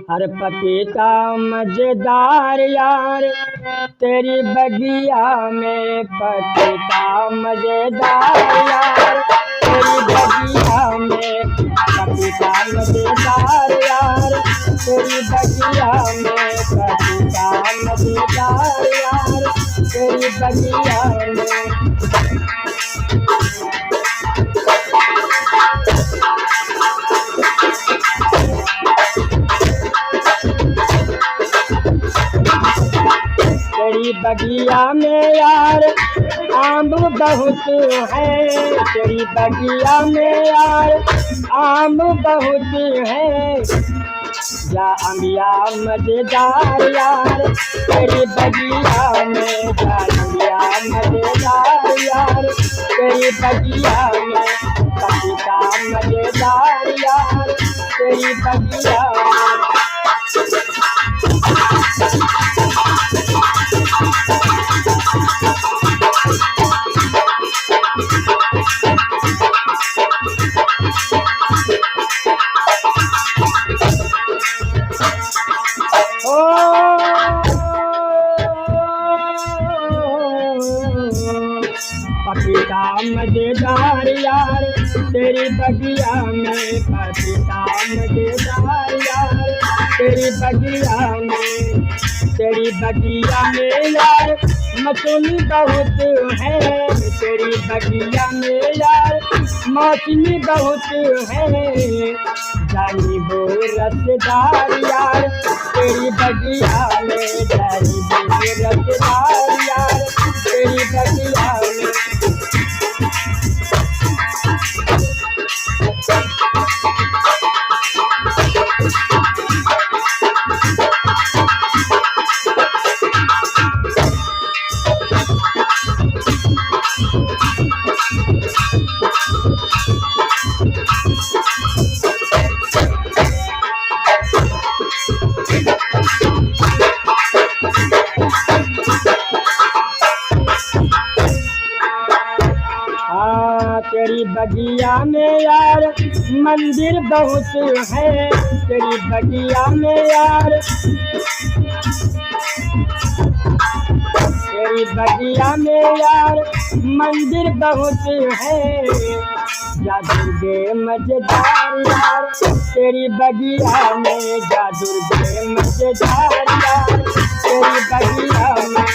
हर पपीता मजेदार यार, तेरी बगिया में पपीता मजेदार यार, तेरी बगिया में पपीता मजेदार यार, तेरी बगिया में पपीता मजेदार यार, तेरी बगिया में। तेरी बगिया में यार आम बहुत है, तेरी बगिया में यार आम बहुत है, या अम्बिया मजेदार यार, तेरी बगिया में या अम्बिया मजेदार यार, तेरी बगिया में पपीता मजेदार यार, तेरी बगिया में। पपीता मजेदार यार, तेरी बगिया में पपीता मजेदार यार, तेरी बगिया में। तेरी बगिया में यार मछली बहुत है, तेरी बगिया में यार मछली बहुत है, जानी वो रसदार यार, तेरी बगिया में जानी वो रसदार यार, तेरी बगिया में। तेरी बगिया में यार मंदिर बहुत है, तेरी बगिया में यार, तेरी बगिया में यार मंदिर बहुत है, जा दुर्गे मजेदार यार, तेरी बगिया में जा दुर्गे मजेदार यार, तेरी बगिया में।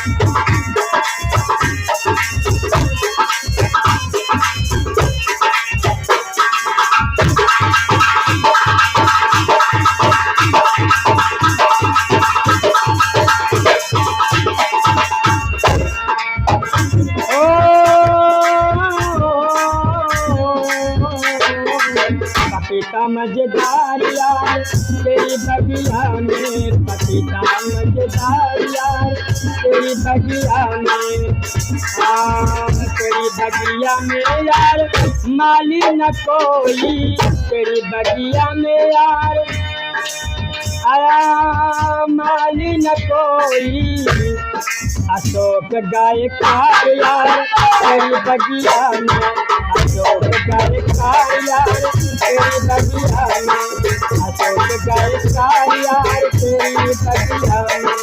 पपीता मजेदार यार, तेरी बगिया में पपीता मजेदार यार, तेरी बगिया में। तेरी बगिया में यार माली न कोई, तेरी बगिया में यार आया माली न कोई, अशोक गायकार यार, तेरी बगिया में अशोक गायकार यार, तेरी बगिया में अशोक गायकार यार, तेरी बगिया में।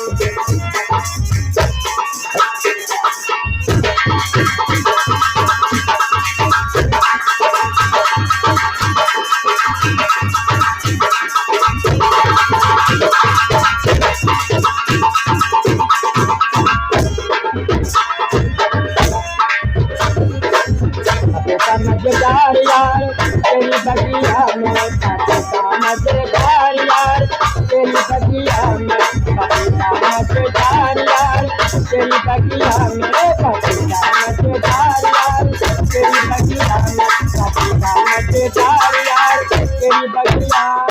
मजेदार यार, तेरी बगिया में पपीता मजेदार यार, तेरी बगिया में पपीता मजेदार यार, तेरी बगिया में।